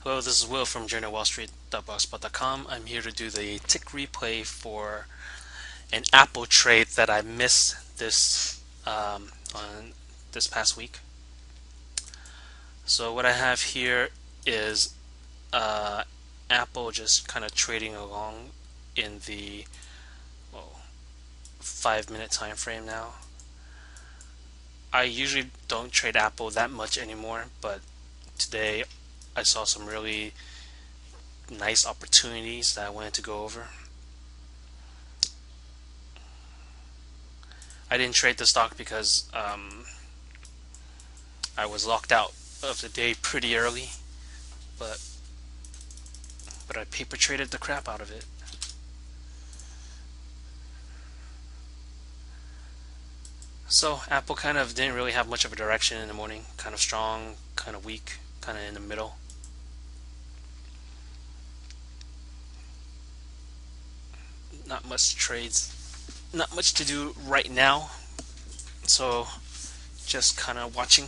Hello, this is Will from journalwallstreet.blogspot.com. I'm here to do the tick replay for an Apple trade that I missed on this past week. So what I have here is uh, Apple just kind of trading along in the well, 5-minute time frame now. I usually don't trade Apple that much anymore, but today I saw some really nice opportunities that I wanted to go over. I didn't trade the stock because I was locked out of the day pretty early, but I paper traded the crap out of it. So Apple kind of didn't really have much of a direction in the morning. Kind of strong, kind of weak, kind of in the middle. Not much trades, not much to do right now. So just kind of watching.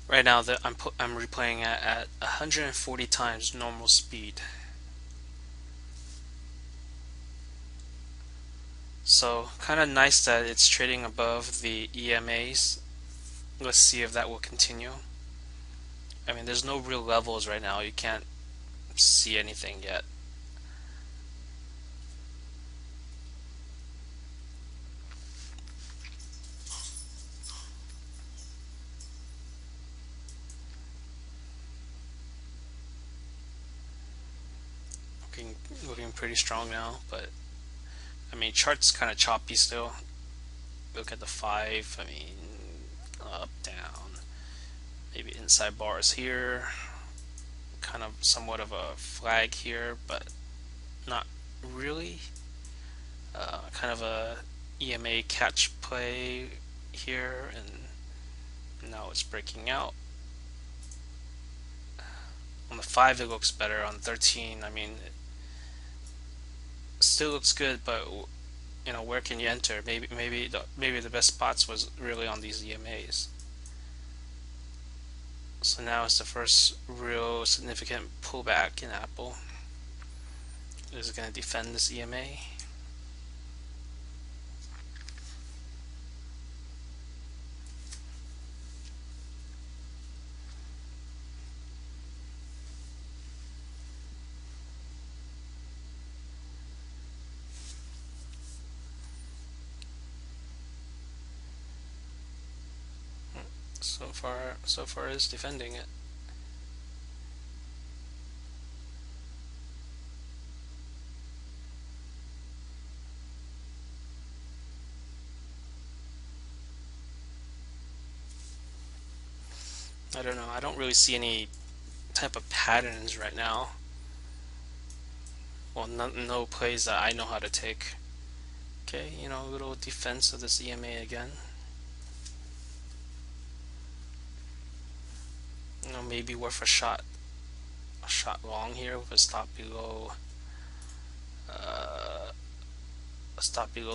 Right now that I'm replaying at 140 times normal speed. So kind of nice that it's trading above the EMAs. Let's see if that will continue. I mean, there's no real levels right now. You can't see anything yet. Looking pretty strong now, but I mean, chart's kind of choppy still. Look at the 5. I mean, up, down, maybe inside bars here. Kind of somewhat of a flag here, but not really. Kind of a EMA catch play here, and now it's breaking out. On the 5 it looks better. On 13, I mean, it still looks good, but where can you enter? Maybe the best spots was really on these EMAs. So now it's the first real significant pullback in Apple. Is it going to defend this EMA? So far is defending it. I don't know. I don't really see any type of patterns right now. Well, no plays that I know how to take. Okay, a little defense of this EMA again. Maybe worth a shot long here with a stop below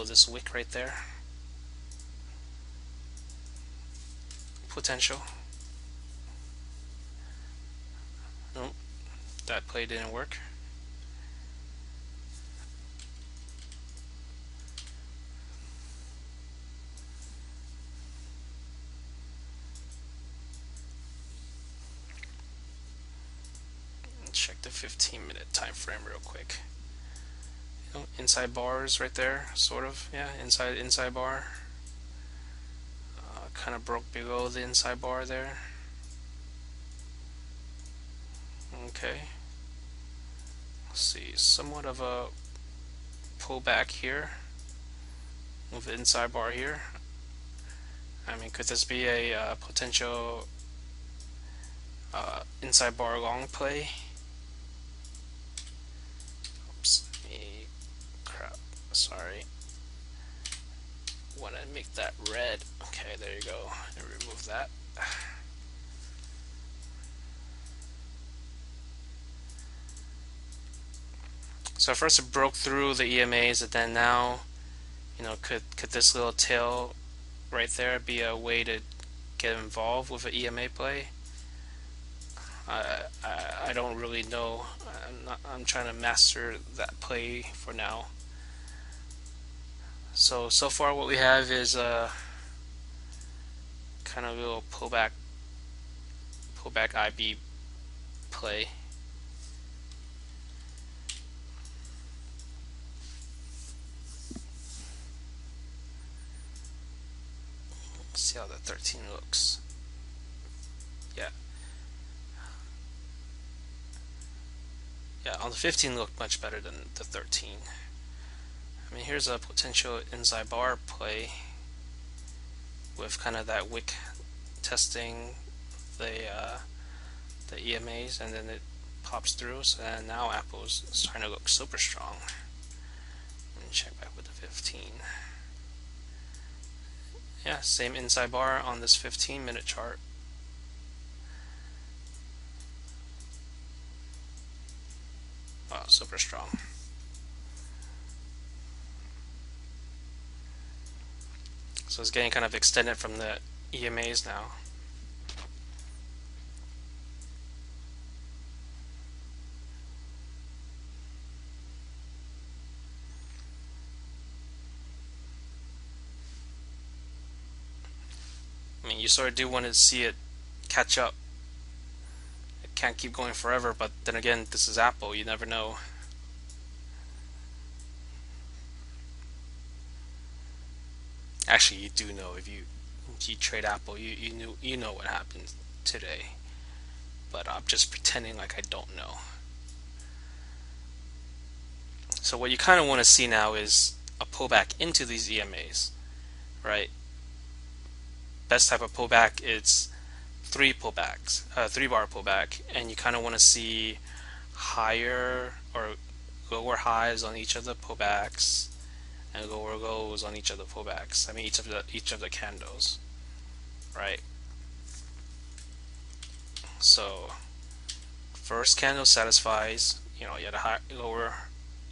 this wick right there. Potential. Nope, that play didn't work. Check the 15-minute time frame real quick. Inside bars right there, sort of. Yeah, inside bar. Kind of broke below the inside bar there. Okay. Let's see, somewhat of a pullback here with the inside bar here. I mean, could this be a potential inside bar long play? Oops, crap. Sorry. want to make that red. Okay, there you go. And remove that. So first it broke through the EMAs, and then now, could this little tail right there be a way to get involved with an EMA play? I don't really know. I'm trying to master that play for now. So far what we have is a kind of a little pullback IB play. Let's see how the 13 looks. Yeah. Yeah, on the 15 looked much better than the 13. I mean, here's a potential inside bar play with kind of that wick testing the EMAs, and then it pops through. So and now Apple's starting to look super strong. Let me check back with the 15. Yeah, same inside bar on this 15-minute chart. Wow, super strong. So it's getting kind of extended from the EMAs now. I mean, you sort of do want to see it catch up. It can't keep going forever, but then again, this is Apple. You never know. Actually, you do know. If you trade Apple, you know what happened today. But I'm just pretending like I don't know. So what you kind of want to see now is a pullback into these EMAs, right? Best type of pullback is three bar pullback, and you kind of want to see higher or lower highs on each of the pullbacks and lower lows on each of the pullbacks. I mean each of the candles, right? So first candle satisfies, you had a high, lower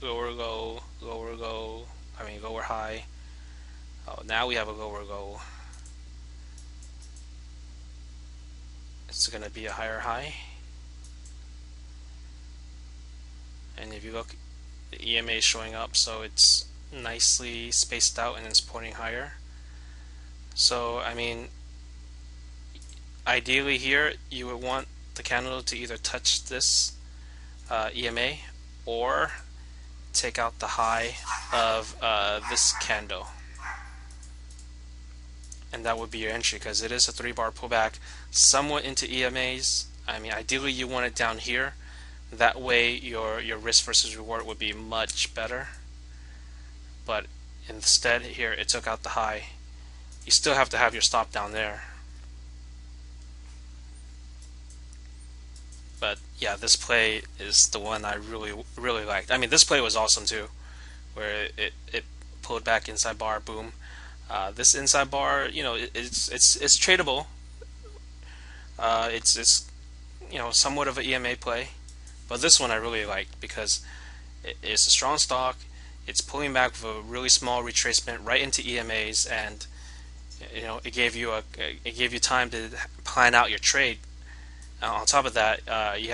low, lower high. Oh, now we have a lower low. It's going to be a higher high. And if you look, the EMA is showing up, so it's nicely spaced out and it's pointing higher. So, I mean, ideally here, you would want the candle to either touch this EMA or take out the high of this candle. And that would be your entry, because it is a 3-bar pullback somewhat into EMAs. I mean, ideally you want it down here. That way your risk versus reward would be much better. But instead here it took out the high. You still have to have your stop down there. But yeah, this play is the one I really liked. I mean, this play was awesome too, where it pulled back inside bar, boom. This inside bar, it's tradable. It's somewhat of an EMA play, but this one I really liked because it's a strong stock. It's pulling back with a really small retracement right into EMAs, and it gave you time to plan out your trade. On top of that, you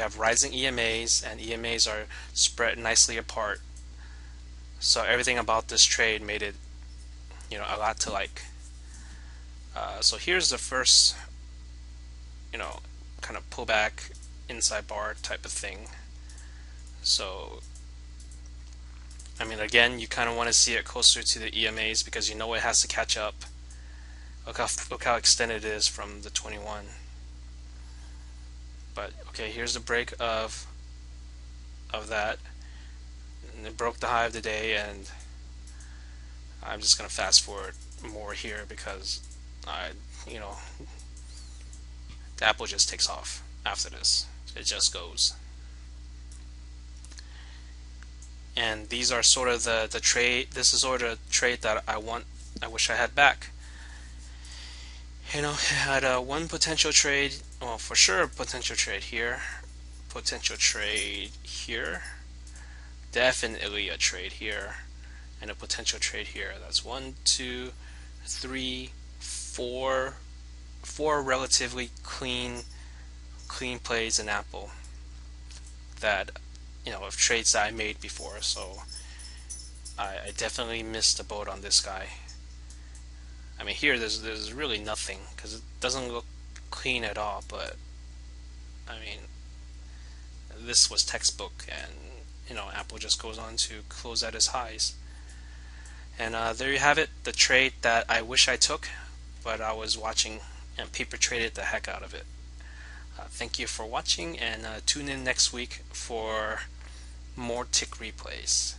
have rising EMAs, and EMAs are spread nicely apart. So everything about this trade made it a lot to like. So here's the first kind of pullback inside bar type of thing. So I mean, again, you kind of want to see it closer to the EMAs because it has to catch up. Look how extended it is from the 21. But okay, here's the break of that, and it broke the high of the day, and I'm just gonna fast forward more here because the Apple just takes off after this. It just goes. And these are sort of the trade. This is sort of the trade that I want I wish I had back. Had one potential trade, well, for sure, potential trade here, potential trade here, definitely a trade here, and a potential trade here. That's one, two, three, four relatively clean plays in Apple that of trades that I made before. So I definitely missed the boat on this guy. I mean, here there's really nothing because it doesn't look clean at all. But I mean, this was textbook, and Apple just goes on to close at its highs. And there you have it, the trade that I wish I took, but I was watching and paper traded the heck out of it. Thank you for watching, and tune in next week for more tick replays.